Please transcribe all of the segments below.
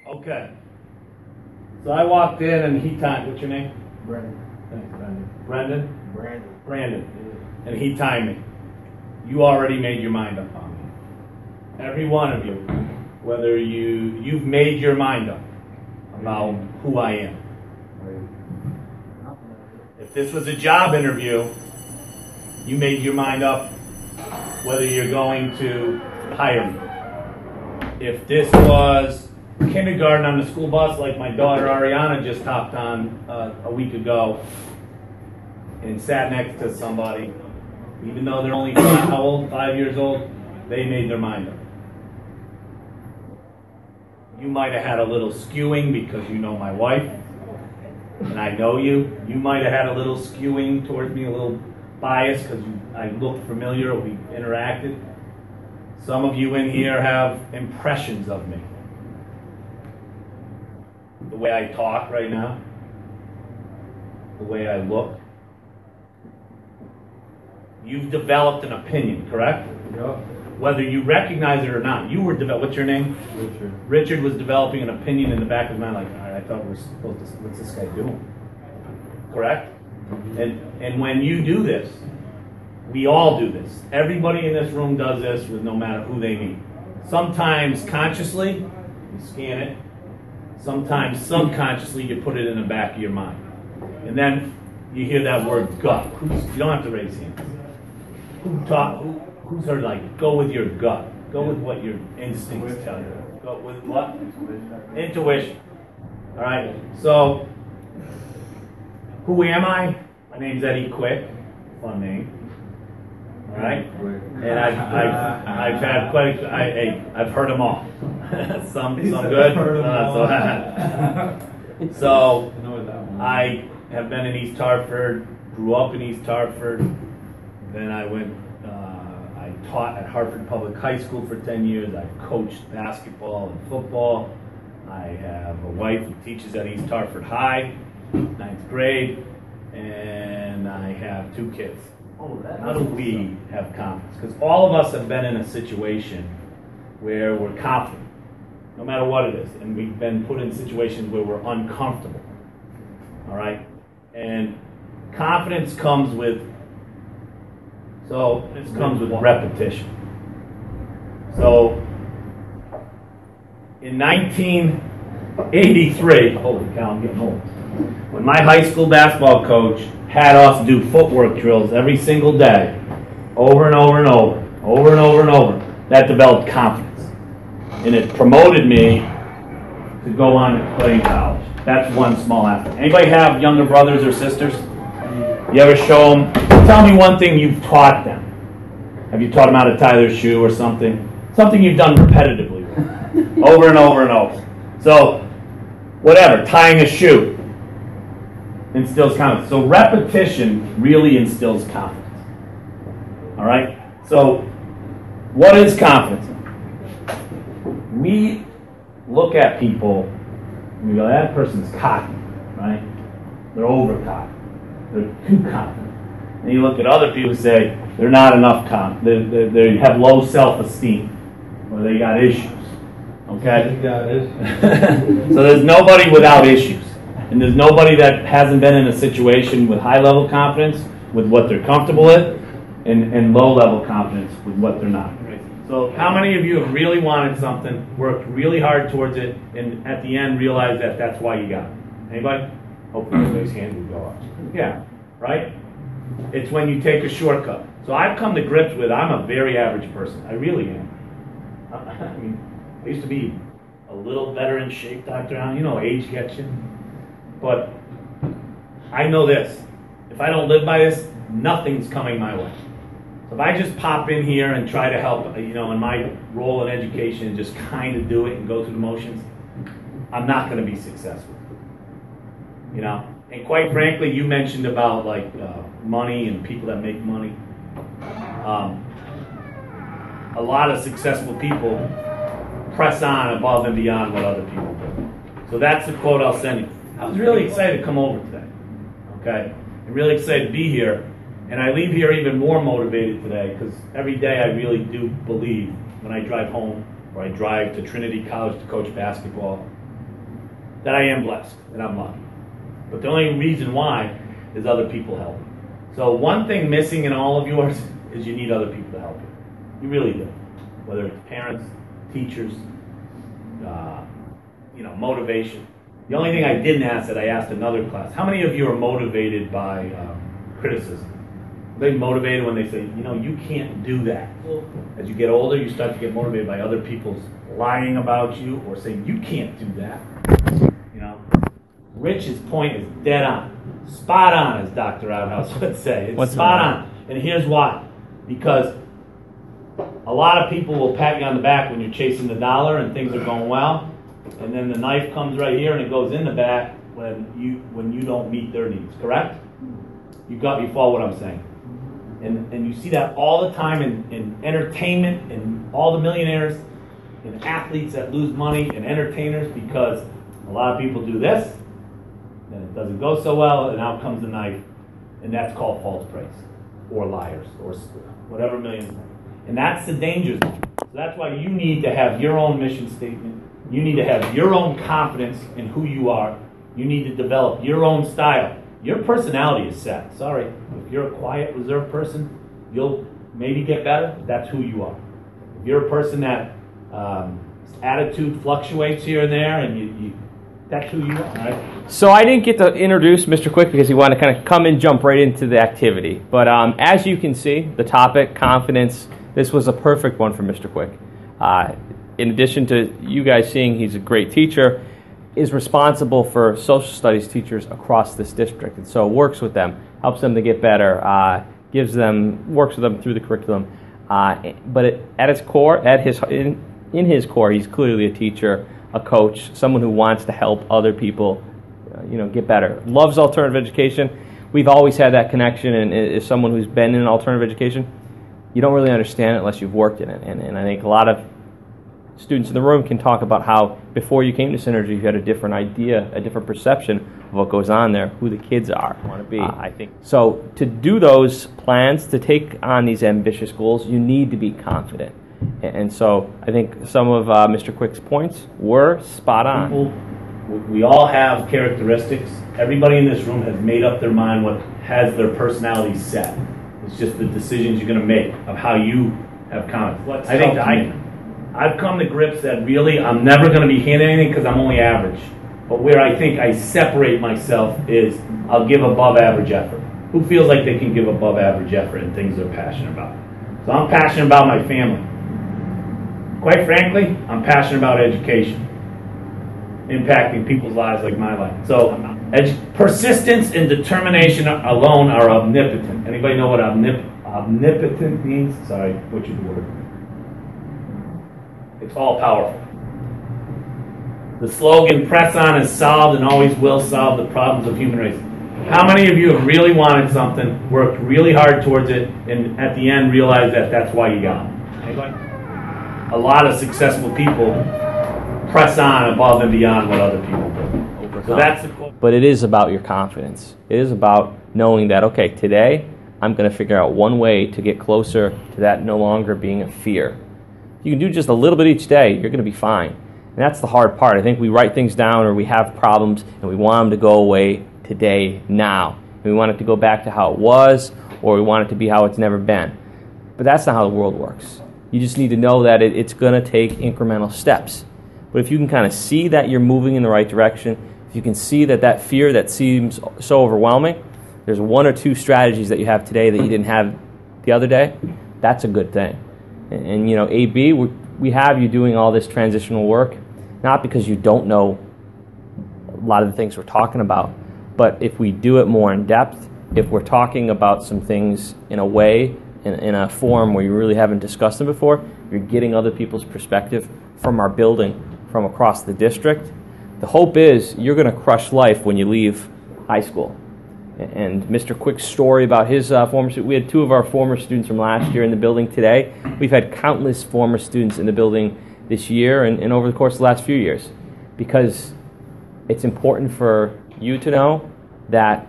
Okay. So I walked in and he timed. What's your name? Brandon. Thanks, Brendan. Brendan? Brandon. Brandon. And he timed me. You already made your mind up on me. Every one of you, whether you've made your mind up about who I am. If this was a job interview, you made your mind up whether you're going to hire me. If this was kindergarten on the school bus like my daughter Ariana just hopped on a week ago and sat next to somebody, even though they're only how old? 5 years old, they made their mind up. You might have had a little skewing because you know my wife, and I know you. You might have had a little skewing towards me, a little bias because I looked familiar or we interacted. Some of you in here have impressions of me. The way I talk right now, the way I look. You've developed an opinion, correct? Yeah. Whether you recognize it or not. You were what's your name? Richard. Richard was developing an opinion in the back of his mind, like, all right, I thought we were supposed to, what's this guy doing? Correct? And when you do this, we all do this. Everybody in this room does this with no matter who they meet. Sometimes consciously, you scan it. Sometimes subconsciously, you put it in the back of your mind. And then you hear that word gut. You don't have to raise hands. Who's heard like, go with your gut. Go with what your instincts tell you. Go with what? Intuition. All right. So, who am I? My name's Eddie Quick. Fun name. All right. And I've had quite. I've heard them all. some good. So I have been in East Hartford. Grew up in East Hartford. Then I went. I taught at Hartford Public High School for 10 years. I've coached basketball and football. I have a wife who teaches at East Hartford High, 9th grade, and I have 2 kids. How do we have confidence? Because all of us have been in a situation where we're confident, no matter what it is, and we've been put in situations where we're uncomfortable. All right, and confidence comes with. So this comes with repetition. So in 1983, holy cow, I'm getting old. When my high school basketball coach had us do footwork drills every single day, over and over and over, over and over and over, that developed confidence. And it promoted me to go on and play in college. That's one small aspect. Anybody have younger brothers or sisters? You ever show them? Tell me one thing you've taught them. Have you taught them how to tie their shoe or something? Something you've done repetitively, over and over and over. So, whatever, tying a shoe instills confidence. So repetition really instills confidence. All right? So, what is confidence? We look at people and we go, that person's cocky, right? They're over-cocky. They're too confident. And you look at other people who say they're not enough confident. They have low self-esteem, or they got issues. Okay? So there's nobody without issues, and there's nobody that hasn't been in a situation with high-level confidence with what they're comfortable with, and low-level confidence with what they're not. So how many of you have really wanted something, worked really hard towards it, and at the end realized that that's why you got it? Anybody? Hopefully everybody's hand will go up. Yeah, right? It's when you take a shortcut. So I've come to grips with I'm a very average person. I really am. I mean, I used to be a little better in shape, Dr. Allen. You know, age gets you. But I know this. If I don't live by this, nothing's coming my way. So if I just pop in here and try to help, you know, in my role in education and just kind of do it and go through the motions, I'm not going to be successful. You know? And quite frankly, you mentioned about like money and people that make money. A lot of successful people press on above and beyond what other people do. So that's the quote I'll send you. I was really excited to come over today. Okay? I'm really excited to be here. And I leave here even more motivated today because every day I really do believe when I drive home or I drive to Trinity College to coach basketball, that I am blessed and I'm lucky. But the only reason why is other people help. So one thing missing in all of yours is you need other people to help you. You really do. Whether it's parents, teachers, motivation. The only thing I didn't ask that I asked another class, how many of you are motivated by criticism? Are they motivated when they say, you can't do that? As you get older, you start to get motivated by other people's lying about you or saying, you can't do that. Rich's point is dead on. Spot on, as Dr. Outhouse would say. It's spot on. And here's why. Because a lot of people will pat you on the back when you're chasing the dollar and things are going well. And then the knife comes right here and it goes in the back when you don't meet their needs. Correct? You follow what I'm saying. And you see that all the time in entertainment and all the millionaires and athletes that lose money and entertainers because a lot of people do this, and it doesn't go so well, and out comes the knife, and that's called false praise, or liars, or whatever millions. And that's the danger zone. So that's why you need to have your own mission statement. You need to have your own confidence in who you are. You need to develop your own style. Your personality is set. Sorry, if you're a quiet, reserved person, you'll maybe get better. That's who you are. If you're a person that attitude fluctuates here and there, and that's who you are, right? So I didn't get to introduce Mr. Quick because he wanted to kind of come and jump right into the activity. But as you can see, the topic, confidence, this was a perfect one for Mr. Quick. In addition to you guys seeing he's a great teacher, is responsible for social studies teachers across this district. And so works with them, helps them to get better, works with them through the curriculum. But at its core, in his core, he's clearly a teacher, a coach, someone who wants to help other people, get better. Loves alternative education. We've always had that connection, and as someone who's been in alternative education, you don't really understand it unless you've worked in it. And I think a lot of students in the room can talk about how before you came to Synergy, you had a different idea, a different perception of what goes on there, who the kids are, want to be. I think so. To do those plans, to take on these ambitious goals, you need to be confident. And so I think some of Mr. Quick's points were spot on. We all have characteristics. Everybody in this room has made up their mind what has their personality set. It's just the decisions you're going to make of how you have confidence. I think I've come to grips that really I'm never going to be handed anything because I'm only average. But where I think I separate myself is I'll give above average effort. Who feels like they can give above average effort in things they're passionate about? So I'm passionate about my family. Quite frankly, I'm passionate about education, impacting people's lives like my life. So persistence and determination alone are omnipotent. Anybody know what omnipotent means? Sorry, butchered the word. It's all powerful. The slogan, press on, is solved and always will solve the problems of human race. How many of you have really wanted something, worked really hard towards it, and at the end realized that that's why you got it? Anybody? A lot of successful people press on above and beyond what other people do. So that's the quote. But it is about your confidence. It is about knowing that, okay, today I'm going to figure out one way to get closer to that no longer being a fear. You can do just a little bit each day, you're going to be fine. And that's the hard part. I think we write things down or we have problems and we want them to go away today, now. And we want it to go back to how it was, or we want it to be how it's never been. But that's not how the world works. You just need to know that it's going to take incremental steps. But if you can kind of see that you're moving in the right direction, if you can see that fear that seems so overwhelming, there's one or two strategies that you have today that you didn't have the other day, that's a good thing. And AB, we have you doing all this transitional work, not because you don't know a lot of the things we're talking about, but if we do it more in depth, if we're talking about some things in a way, in a form where you really haven't discussed them before, you're getting other people's perspective from our building, from across the district. The hope is you're going to crush life when you leave high school. And Mr. Quick's story about his former students, we had two of our former students from last year in the building today. We've had countless former students in the building this year and over the course of the last few years, because it's important for you to know that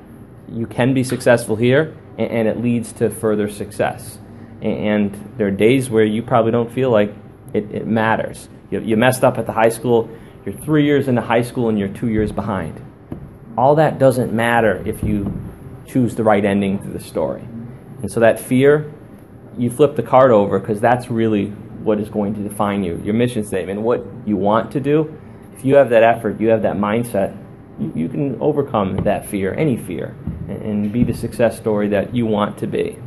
you can be successful here and it leads to further success. And there are days where you probably don't feel like it matters. You messed up at the high school, you're 3 years into high school and you're 2 years behind. All that doesn't matter if you choose the right ending to the story. And so that fear, you flip the card over, because that's really what is going to define you, your mission statement, what you want to do. If you have that effort, you have that mindset, you can overcome that fear, any fear, and be the success story that you want to be.